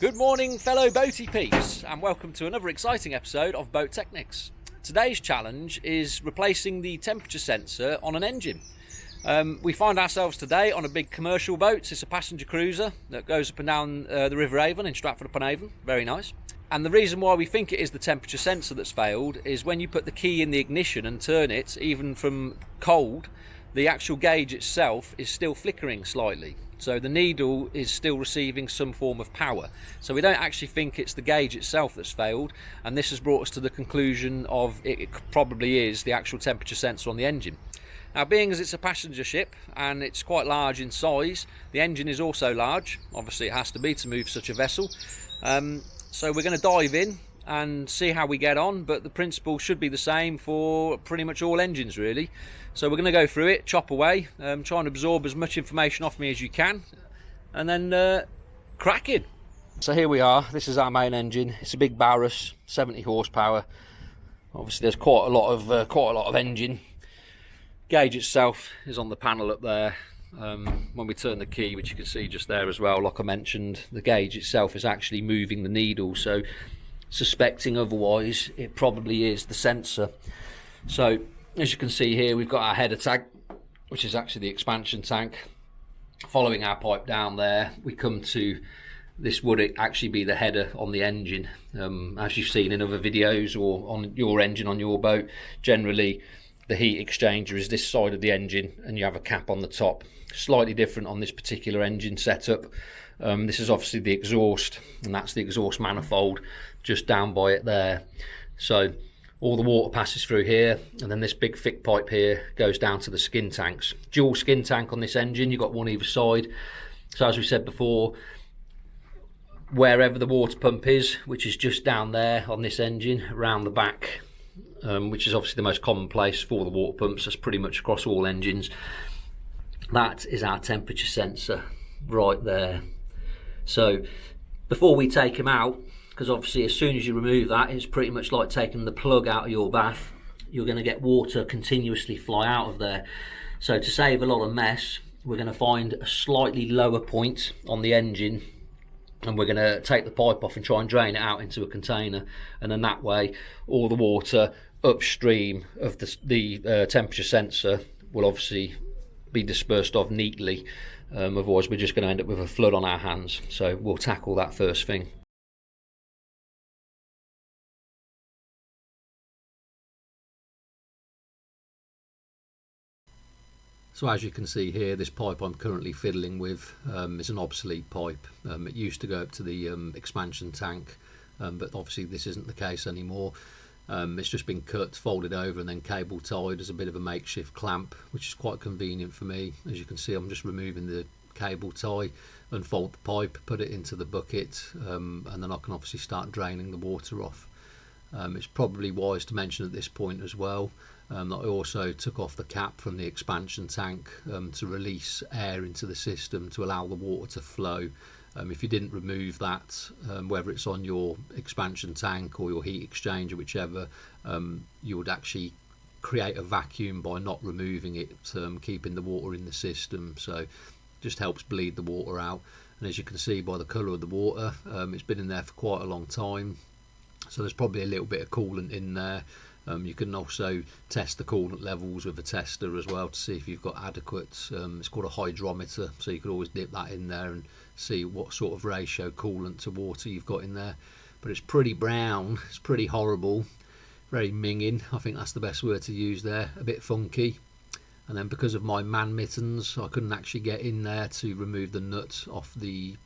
Good morning, fellow boaty peeps, and welcome to another exciting episode of Boat Technics. Today's challenge is replacing the temperature sensor on an engine. We find ourselves today on a big commercial boat. It's a passenger cruiser that goes up and down the River Avon in Stratford-upon-Avon. Very nice. And the reason why we think it is the temperature sensor that's failed is when you put the key in the ignition and turn it, even from cold, the actual gauge itself is still flickering slightly. So the needle is still receiving some form of power. So we don't actually think it's the gauge itself that's failed, and this has brought us to the conclusion of it probably is the actual temperature sensor on the engine. Now, being as it's a passenger ship and it's quite large in size, the engine is also large. Obviously it has to be to move such a vessel. So we're going to dive in and see how we get on, but the principle should be the same for pretty much all engines really. So we're going to go through it, chop away, try and absorb as much information off me as you can, and then crack it. So here we are. This is our main engine. It's a big Barus, 70 horsepower. Obviously there's quite a lot of engine. Gauge itself is on the panel up there. When we turn the key, which you can see just there as well, like I mentioned, the gauge itself is actually moving the needle, so suspecting otherwise, it probably is the sensor. So as you can see here, we've got our header tag, which is actually the expansion tank. Following our pipe down there, we come to this would actually be the header on the engine. As you've seen in other videos or on your engine on your boat, generally the heat exchanger is this side of the engine and you have a cap on the top. Slightly different on this particular engine setup. This is obviously the exhaust, and that's the exhaust manifold just down by it there. So all the water passes through here, and then this big thick pipe here goes down to the skin tanks. Dual skin tank on this engine, you've got one either side. So as we said before, wherever the water pump is, which is just down there on this engine, around the back, which is obviously the most common place for the water pumps, that's pretty much across all engines. That is our temperature sensor right there. So before we take him out, because obviously as soon as you remove that, it's pretty much like taking the plug out of your bath. You're going to get water continuously fly out of there. So to save a lot of mess, we're going to find a slightly lower point on the engine, and we're going to take the pipe off and try and drain it out into a container, and then that way all the water upstream of the temperature sensor will obviously be dispersed off neatly. Otherwise we're just going to end up with a flood on our hands. So we'll tackle that first thing. So as you can see here, this pipe I'm currently fiddling with is an obsolete pipe. It used to go up to the expansion tank, but obviously this isn't the case anymore. It's just been cut, folded over and then cable tied as a bit of a makeshift clamp, which is quite convenient for me. As you can see, I'm just removing the cable tie, unfold the pipe, put it into the bucket, and then I can obviously start draining the water off. It's probably wise to mention at this point as well that I also took off the cap from the expansion tank to release air into the system to allow the water to flow. If you didn't remove that, whether it's on your expansion tank or your heat exchanger, whichever, you would actually create a vacuum by not removing it, keeping the water in the system. So just helps bleed the water out. And as you can see by the colour of the water, it's been in there for quite a long time, so there's probably a little bit of coolant in there. You can also test the coolant levels with a tester as well to see if you've got adequate, it's called a hydrometer, so you could always dip that in there and see what sort of ratio coolant to water you've got in there. But it's pretty brown, it's pretty horrible, very minging, I think that's the best word to use there, a bit funky. And then because of my man mittens, I couldn't actually get in there to remove the nut off the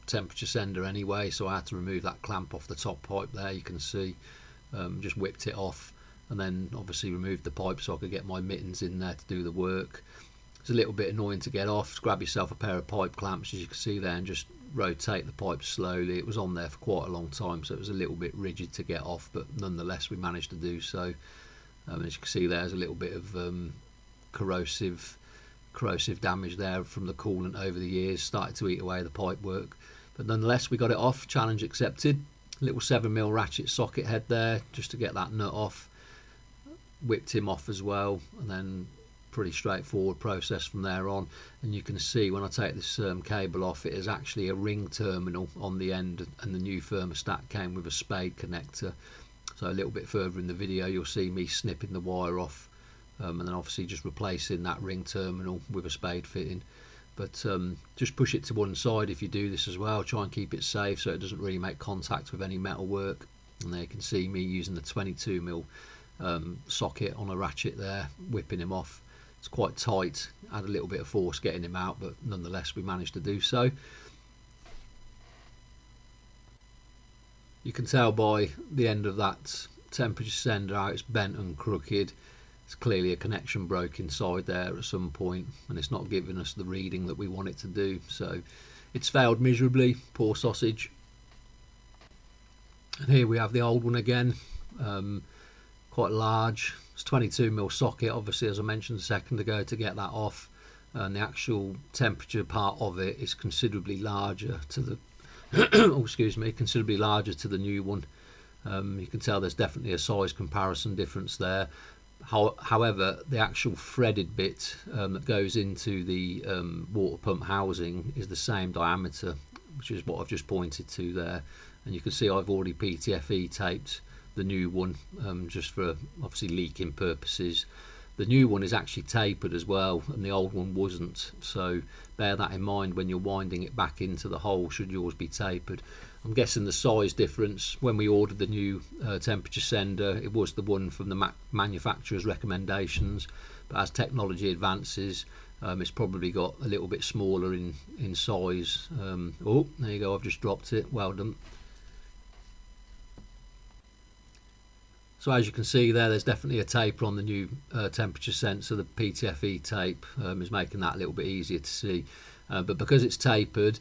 temperature sender anyway, so I had to remove that clamp off the top pipe there. You can see just whipped it off, and then obviously removed the pipe so I could get my mittens in there to do the work. It's a little bit annoying to get off. Just grab yourself a pair of pipe clamps, as you can see there, and just rotate the pipe slowly. It was on there for quite a long time, so it was a little bit rigid to get off, but nonetheless we managed to do so. As you can see, there's a little bit of corrosive damage there from the coolant over the years, started to eat away the pipe work, but nonetheless we got it off. Challenge accepted. Little 7mm ratchet socket head there just to get that nut off. Whipped him off as well, and then pretty straightforward process from there on. And you can see when I take this cable off, it is actually a ring terminal on the end, and the new thermostat came with a spade connector. So a little bit further in the video you'll see me snipping the wire off, and then obviously just replacing that ring terminal with a spade fitting. But just push it to one side if you do this as well. Try and keep it safe so it doesn't really make contact with any metal work. And there you can see me using the 22mm socket on a ratchet there, whipping him off. It's quite tight, had a little bit of force getting him out, but nonetheless we managed to do so. You can tell by the end of that temperature sender how it's bent and crooked. It's clearly a connection broke inside there at some point, and it's not giving us the reading that we want it to do. So it's failed miserably, poor sausage. And here we have the old one again, quite large. It's 22mm socket, obviously, as I mentioned a second ago, to get that off. And the actual temperature part of it is considerably larger to the oh, excuse me, considerably larger to the new one. You can tell there's definitely a size comparison difference there. However, the actual threaded bit that goes into the water pump housing is the same diameter, which is what I've just pointed to there. And you can see I've already PTFE taped the new one, just for obviously leaking purposes. The new one is actually tapered as well, and the old one wasn't, so bear that in mind when you're winding it back into the hole, should yours be tapered. I'm guessing the size difference, when we ordered the new temperature sender, it was the one from the manufacturer's recommendations, but as technology advances, it's probably got a little bit smaller in size. Oh, there you go, I've just dropped it, well done. So as you can see there's definitely a taper on the new temperature sensor. The PTFE tape is making that a little bit easier to see. But because it's tapered,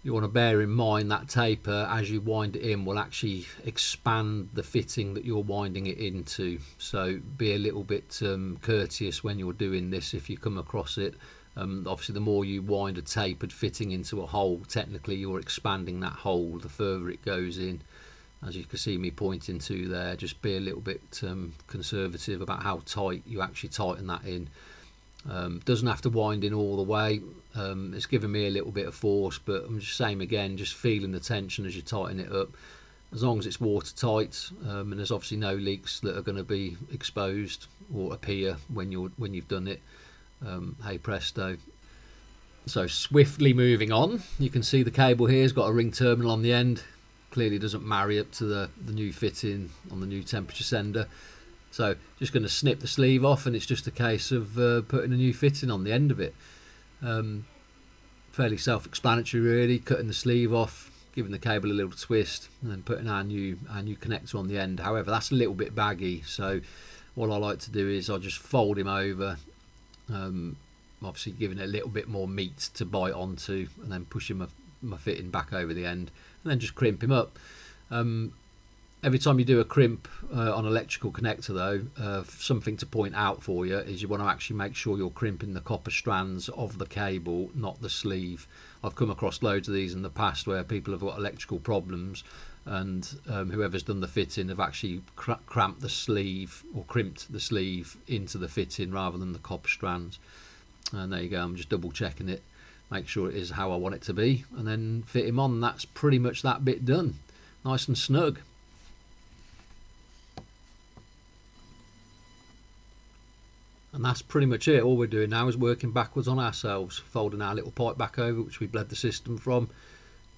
you want to bear in mind that taper, as you wind it in, will actually expand the fitting that you're winding it into. So be a little bit courteous when you're doing this if you come across it. Obviously the more you wind a tapered fitting into a hole, technically you're expanding that hole the further it goes in. As you can see me pointing to there, just be a little bit conservative about how tight you actually tighten that in. Doesn't have to wind in all the way. It's giving me a little bit of force, but I'm just saying again, just feeling the tension as you tighten it up. As long as it's watertight, and there's obviously no leaks that are going to be exposed or appear when you've done it. Hey presto. So swiftly moving on, you can see the cable here has got a ring terminal on the end. Clearly doesn't marry up to the new fitting on the new temperature sender. So just going to snip the sleeve off, and it's just a case of putting a new fitting on the end of it. Fairly self-explanatory really, cutting the sleeve off, giving the cable a little twist, and then putting our new connector on the end. However, that's a little bit baggy, so what I like to do is I just fold him over, obviously giving it a little bit more meat to bite onto, and then pushing my fitting back over the end, and then just crimp him up. Every time you do a crimp on electrical connector though, something to point out for you is you want to actually make sure you're crimping the copper strands of the cable, not the sleeve. I've come across loads of these in the past where people have got electrical problems, and whoever's done the fitting have actually cramped the sleeve or crimped the sleeve into the fitting rather than the copper strands. And there you go, I'm just double checking it, make sure it is how I want it to be, and then fit him on. That's pretty much that bit done, nice and snug. And that's pretty much it. All we're doing now is working backwards on ourselves, folding our little pipe back over, which we bled the system from,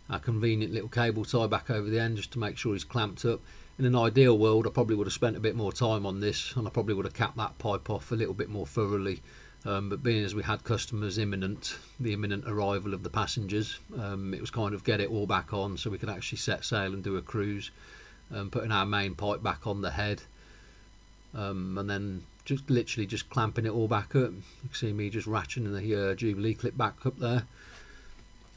our convenient little cable tie back over the end just to make sure he's clamped up. In an ideal world I probably would have spent a bit more time on this, and I probably would have capped that pipe off a little bit more thoroughly. But being as we had customers the imminent arrival of the passengers, it was kind of get it all back on so we could actually set sail and do a cruise, putting our main pipe back on the head, and then just literally just clamping it all back up. You can see me just ratcheting the Jubilee clip back up there.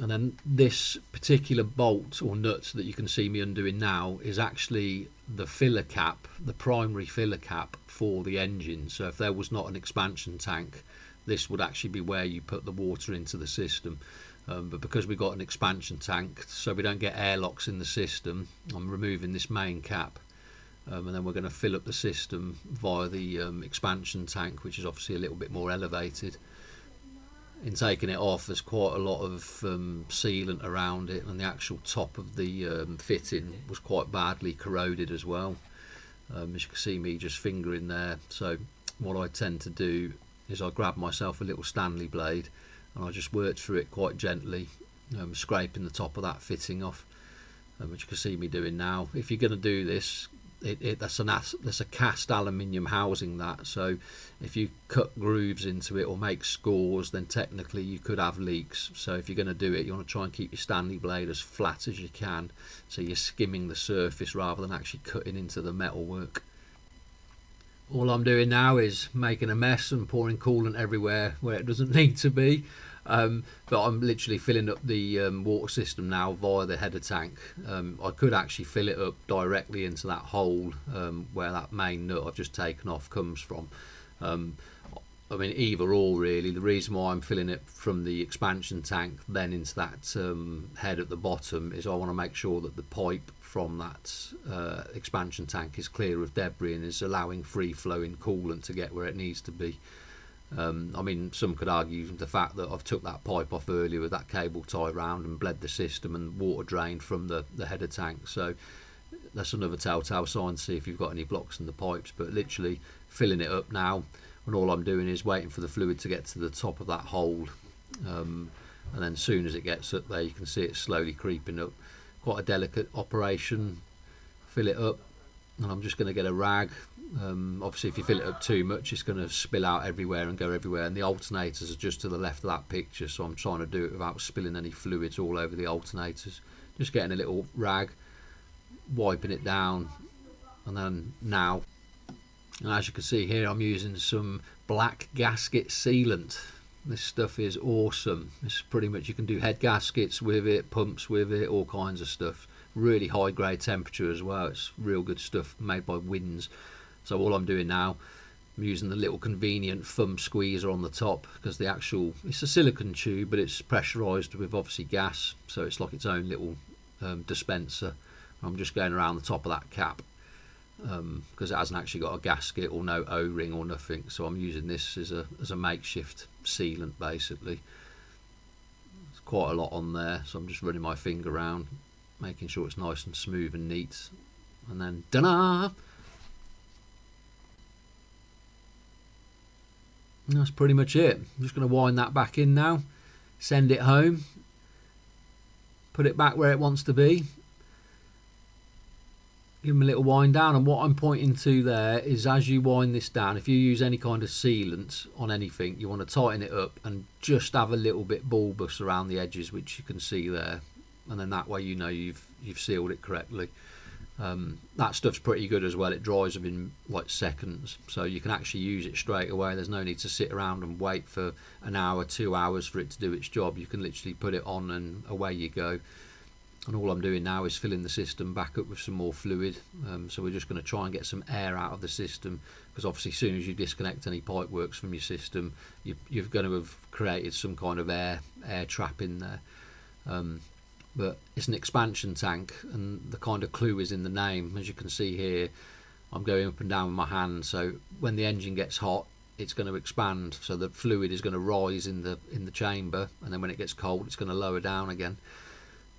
And then this particular bolt or nut that you can see me undoing now is actually the filler cap, the primary filler cap for the engine. So if there was not an expansion tank, this would actually be where you put the water into the system. But because we've got an expansion tank, so we don't get airlocks in the system, I'm removing this main cap. and then we're going to fill up the system via the expansion tank, which is obviously a little bit more elevated. In taking it off, there's quite a lot of sealant around it, and the actual top of the fitting was quite badly corroded as well. As you can see me just fingering there. So what I tend to do is I grab myself a little Stanley blade and I just work through it quite gently, scraping the top of that fitting off, which you can see me doing now. If you're going to do this, that's a cast aluminium housing, that, so if you cut grooves into it or make scores, then technically you could have leaks. So if you're going to do it, you want to try and keep your Stanley blade as flat as you can, so you're skimming the surface rather than actually cutting into the metalwork. All I'm doing now is making a mess and pouring coolant everywhere where it doesn't need to be. But I'm literally filling up the water system now via the header tank. I could actually fill it up directly into that hole where that main nut I've just taken off comes from. I mean, either or really. The reason why I'm filling it from the expansion tank then into that head at the bottom is I want to make sure that the pipe from that expansion tank is clear of debris and is allowing free flowing coolant to get where it needs to be. I mean, some could argue the fact that I've took that pipe off earlier with that cable tied round and bled the system and water drained from the header tank, so that's another telltale sign to see if you've got any blocks in the pipes. But literally filling it up now, and all I'm doing is waiting for the fluid to get to the top of that hole, and then as soon as it gets up there you can see it slowly creeping up. Quite a delicate operation. Fill it up, and I'm just going to get a rag. Obviously if you fill it up too much it's going to spill out everywhere and go everywhere, and the alternators are just to the left of that picture, so I'm trying to do it without spilling any fluids all over the alternators. Just getting a little rag, wiping it down, and then now, and as you can see here, I'm using some black gasket sealant. This stuff is awesome. It's pretty much, you can do head gaskets with it, pumps with it, all kinds of stuff. Really high grade temperature as well. It's real good stuff made by Wins. So all I'm doing now, I'm using the little convenient thumb squeezer on the top, because the actual, it's a silicone tube but it's pressurised with obviously gas, so it's like its own little dispenser. I'm just going around the top of that cap because it hasn't actually got a gasket or no O-ring or nothing, so I'm using this as a makeshift sealant basically. There's quite a lot on there, so I'm just running my finger around, making sure it's nice and smooth and neat, and then ta-da! And that's pretty much it. I'm just going to wind that back in now, send it home, put it back where it wants to be, give them a little wind down. And what I'm pointing to there is, as you wind this down, if you use any kind of sealant on anything, you want to tighten it up and just have a little bit bulbous around the edges, which you can see there, and then that way you know you've sealed it correctly. That stuff's pretty good as well. It dries within like seconds, so you can actually use it straight away. There's no need to sit around and wait for an hour, 2 hours for it to do its job. You can literally put it on and away you go. And all I'm doing now is filling the system back up with some more fluid. So we're just going to try and get some air out of the system, because obviously as soon as you disconnect any pipe works from your system, you're going to have created some kind of air trap in there. But it's an expansion tank, and the kind of clue is in the name. As you can see here, I'm going up and down with my hand, so when the engine gets hot it's going to expand, so the fluid is going to rise in the chamber, and then when it gets cold it's going to lower down again.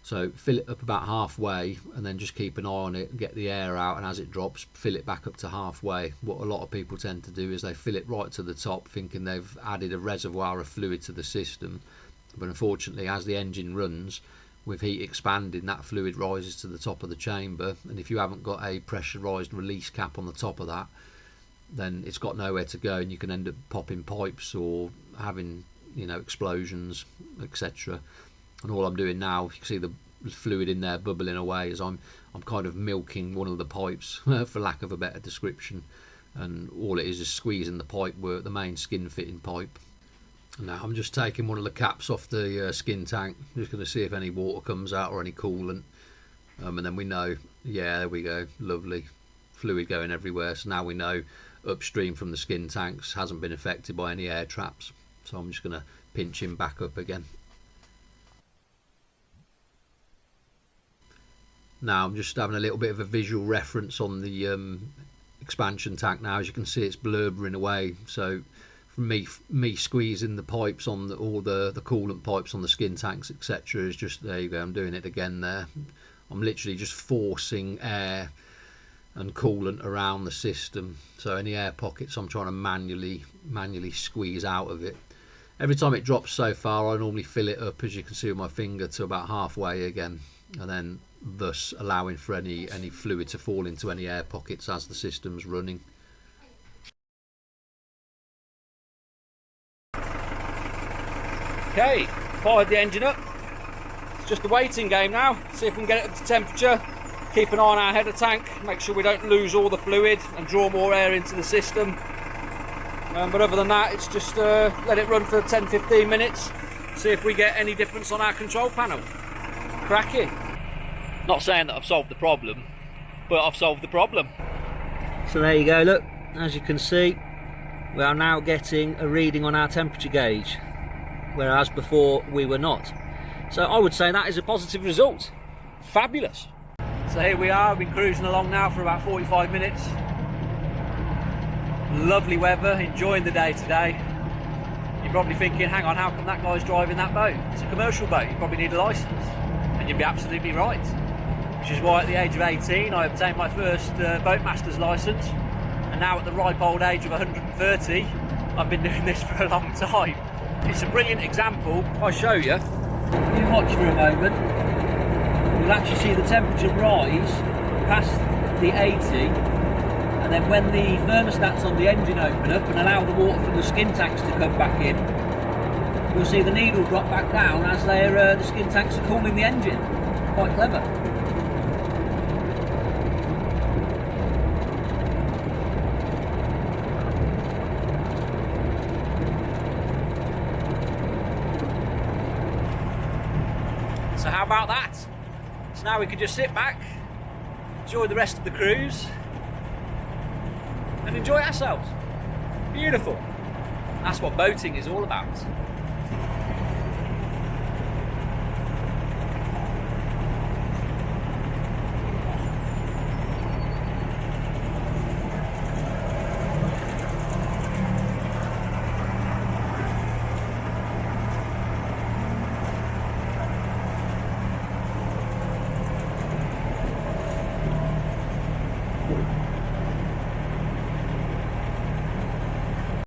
So fill it up about halfway, and then just keep an eye on it and get the air out, and as it drops fill it back up to halfway. What a lot of people tend to do is they fill it right to the top thinking they've added a reservoir of fluid to the system, but unfortunately as the engine runs, with heat expanding, that fluid rises to the top of the chamber, and if you haven't got a pressurised release cap on the top of that, then it's got nowhere to go, and you can end up popping pipes or having, explosions, etc. And all I'm doing now, you can see the fluid in there bubbling away, as I'm kind of milking one of the pipes for lack of a better description, and all it is squeezing the pipe work, the main skin fitting pipe. Now I'm just taking one of the caps off the skin tank, just going to see if any water comes out or any coolant, and then we know, yeah, there we go, lovely, fluid going everywhere. So now we know upstream from the skin tanks hasn't been affected by any air traps, so I'm just going to pinch him back up again. Now I'm just having a little bit of a visual reference on the expansion tank now. As you can see, it's blurbering away, so from me squeezing the pipes on all the coolant pipes on the skin tanks, etc., is just, there you go, I'm doing it again there. I'm literally just forcing air and coolant around the system, so any air pockets I'm trying to manually squeeze out of it. Every time it drops so far, I normally fill it up, as you can see with my finger, to about halfway again, and then thus allowing for any fluid to fall into any air pockets as the system's running. Okay, fired the engine up. It's just a waiting game now. See if we can get it up to temperature. Keep an eye on our header tank, make sure we don't lose all the fluid and draw more air into the system. But other than that, it's just let it run for 10-15 minutes, see if we get any difference on our control panel. Cracking. Not saying that I've solved the problem, but I've solved the problem. So there you go, look, as you can see, we are now getting a reading on our temperature gauge, whereas before we were not. So I would say that is a positive result. Fabulous. So here we are, we've been cruising along now for about 45 minutes. Lovely weather, enjoying the day today. You're probably thinking, hang on, how come that guy's driving that boat? It's a commercial boat, you probably need a licence. And you'd be absolutely right. Which is why at the age of 18 I obtained my first boatmaster's licence. And now at the ripe old age of 130, I've been doing this for a long time. It's a brilliant example. If I show you, if you watch for a moment, you'll actually see the temperature rise past the 80. And then when the thermostats on the engine open up and allow the water from the skin tanks to come back in, you'll see the needle drop back down as the skin tanks are cooling the engine. Quite clever. So how about that? So now we can just sit back, enjoy the rest of the cruise, and enjoy ourselves. Beautiful. That's what boating is all about.